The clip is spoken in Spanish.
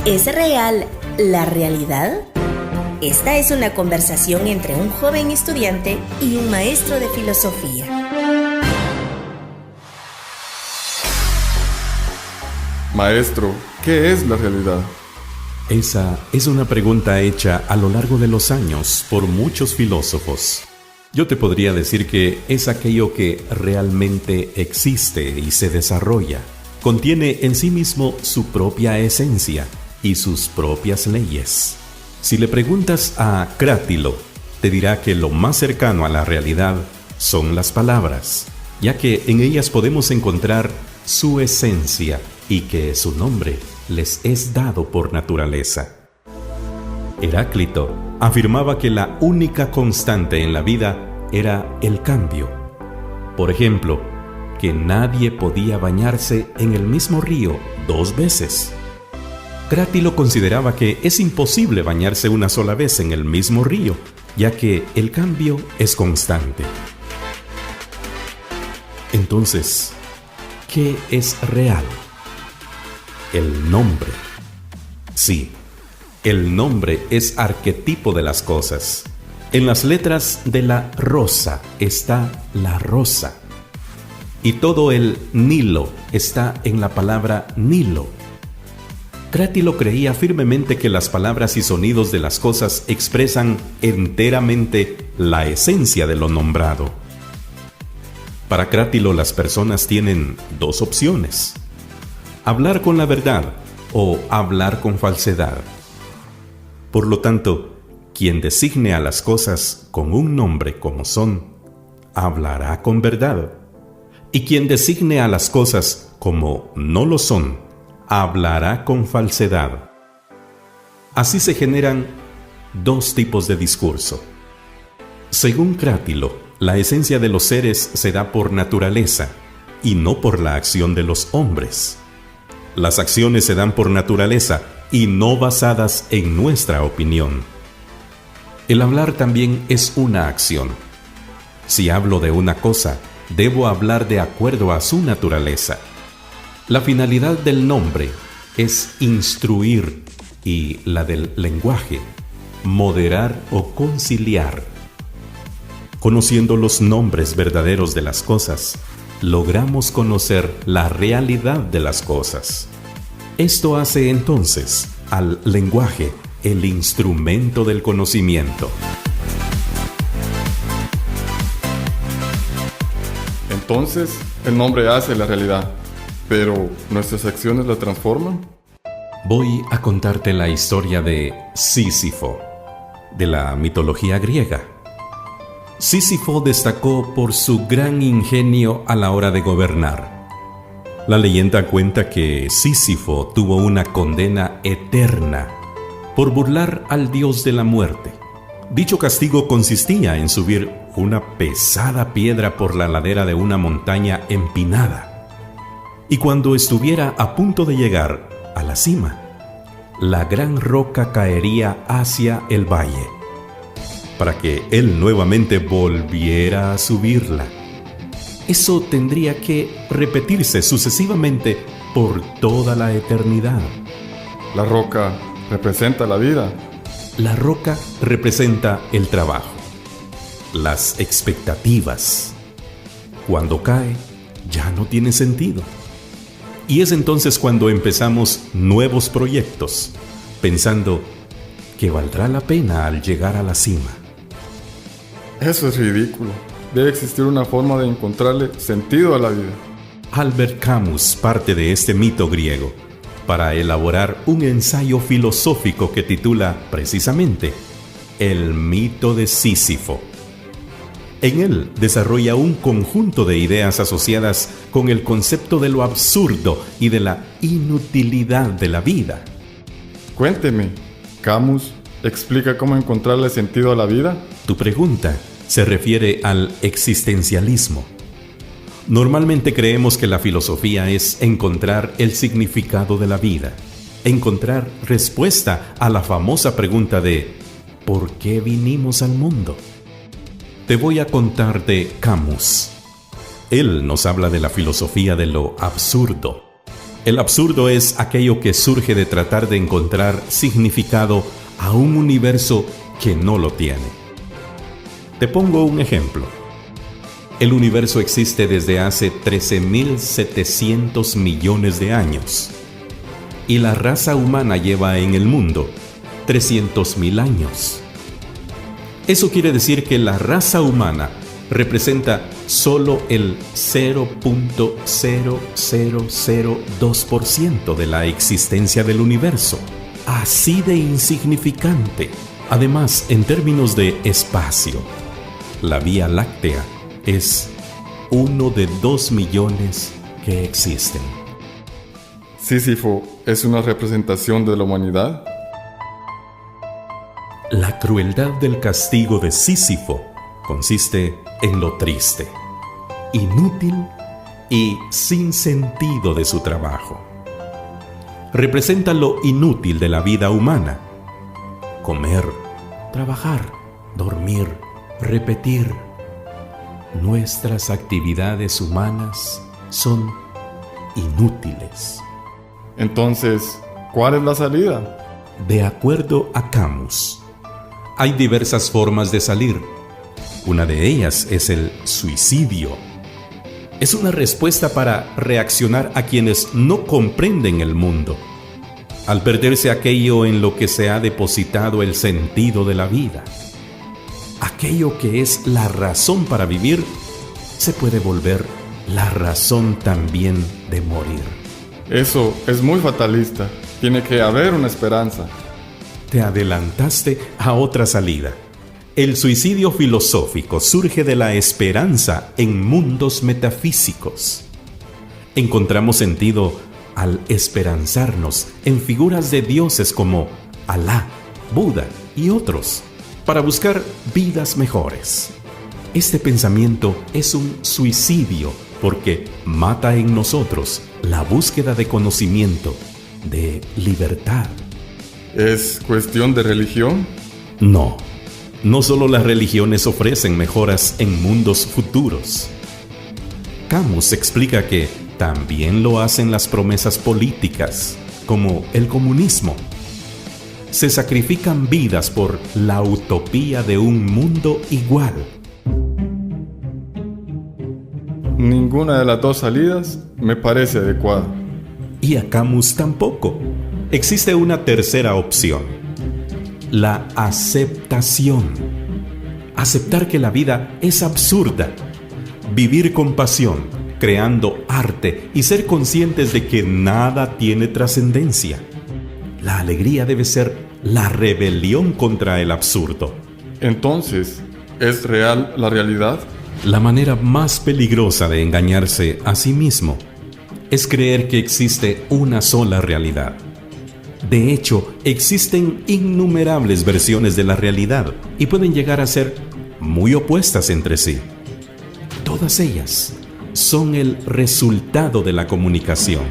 ¿Es real la realidad? Esta es una conversación entre un joven estudiante y un maestro de filosofía. Maestro, ¿qué es la realidad? Esa es una pregunta hecha a lo largo de los años por muchos filósofos. Yo te podría decir que es aquello que realmente existe y se desarrolla. Contiene en sí mismo su propia esencia y sus propias leyes. Si le preguntas a Crátilo, te dirá que lo más cercano a la realidad son las palabras, ya que en ellas podemos encontrar su esencia y que su nombre les es dado por naturaleza. Heráclito afirmaba que la única constante en la vida era el cambio. Por ejemplo, que nadie podía bañarse en el mismo río 2 veces. Crátilo consideraba que es imposible bañarse una sola vez en el mismo río, ya que el cambio es constante. Entonces, ¿qué es real? El nombre. Sí, el nombre es arquetipo de las cosas. En las letras de la rosa está la rosa. Y todo el Nilo está en la palabra Nilo. Crátilo creía firmemente que las palabras y sonidos de las cosas expresan enteramente la esencia de lo nombrado. Para Crátilo, las personas tienen 2 opciones: hablar con la verdad o hablar con falsedad. Por lo tanto, quien designe a las cosas con un nombre como son, hablará con verdad. Y quien designe a las cosas como no lo son, hablará con falsedad. Así se generan 2 tipos de discurso. Según Crátilo, la esencia de los seres se da por naturaleza y no por la acción de los hombres. Las acciones se dan por naturaleza y no basadas en nuestra opinión. El hablar también es una acción. Si hablo de una cosa, debo hablar de acuerdo a su naturaleza. La finalidad del nombre es instruir y la del lenguaje, moderar o conciliar. Conociendo los nombres verdaderos de las cosas, logramos conocer la realidad de las cosas. Esto hace entonces al lenguaje el instrumento del conocimiento. Entonces, el nombre hace la realidad, pero ¿nuestras acciones la transforman? Voy a contarte la historia de Sísifo, de la mitología griega. Sísifo destacó por su gran ingenio a la hora de gobernar. La leyenda cuenta que Sísifo tuvo una condena eterna por burlar al dios de la muerte. Dicho castigo consistía en subir una pesada piedra por la ladera de una montaña empinada. Y cuando estuviera a punto de llegar a la cima, la gran roca caería hacia el valle, para que él nuevamente volviera a subirla. Eso tendría que repetirse sucesivamente por toda la eternidad. La roca representa la vida. La roca representa el trabajo, las expectativas. Cuando cae, ya no tiene sentido. Y es entonces cuando empezamos nuevos proyectos, pensando que valdrá la pena al llegar a la cima. Eso es ridículo. Debe existir una forma de encontrarle sentido a la vida. Albert Camus parte de este mito griego para elaborar un ensayo filosófico que titula precisamente El mito de Sísifo. En él desarrolla un conjunto de ideas asociadas con el concepto de lo absurdo y de la inutilidad de la vida. Cuénteme, ¿Camus explica cómo encontrarle sentido a la vida? Tu pregunta se refiere al existencialismo. Normalmente creemos que la filosofía es encontrar el significado de la vida, encontrar respuesta a la famosa pregunta de ¿por qué vinimos al mundo? Te voy a contar de Camus. Él nos habla de la filosofía de lo absurdo. El absurdo es aquello que surge de tratar de encontrar significado a un universo que no lo tiene. Te pongo un ejemplo. El universo existe desde hace 13.700 millones de años y la raza humana lleva en el mundo 300.000 años. Eso quiere decir que la raza humana representa solo el 0.0002% de la existencia del universo. Así de insignificante. Además, en términos de espacio, la Vía Láctea es uno de 2 millones que existen. ¿Sísifo es una representación de la humanidad? La crueldad del castigo de Sísifo consiste en lo triste, inútil y sin sentido de su trabajo. Representa lo inútil de la vida humana. Comer, trabajar, dormir, repetir. Nuestras actividades humanas son inútiles. Entonces, ¿cuál es la salida? De acuerdo a Camus, hay diversas formas de salir. Una de ellas es el suicidio. Es una respuesta para reaccionar a quienes no comprenden el mundo, al perderse aquello en lo que se ha depositado el sentido de la vida. Aquello que es la razón para vivir se puede volver la razón también de morir. Eso es muy fatalista. Tiene que haber una esperanza. Te adelantaste a otra salida. El suicidio filosófico surge de la esperanza en mundos metafísicos. Encontramos sentido al esperanzarnos en figuras de dioses como Alá, Buda y otros, para buscar vidas mejores. Este pensamiento es un suicidio porque mata en nosotros la búsqueda de conocimiento, de libertad. ¿Es cuestión de religión? No. No solo las religiones ofrecen mejoras en mundos futuros. Camus explica que también lo hacen las promesas políticas, como el comunismo. Se sacrifican vidas por la utopía de un mundo igual. Ninguna de las dos salidas me parece adecuada. Y a Camus tampoco. Existe una tercera opción. La aceptación. Aceptar que la vida es absurda. Vivir con pasión, creando arte y ser conscientes de que nada tiene trascendencia. La alegría debe ser la rebelión contra el absurdo. Entonces, ¿es real la realidad? La manera más peligrosa de engañarse a sí mismo es creer que existe una sola realidad. De hecho, existen innumerables versiones de la realidad y pueden llegar a ser muy opuestas entre sí. Todas ellas son el resultado de la comunicación.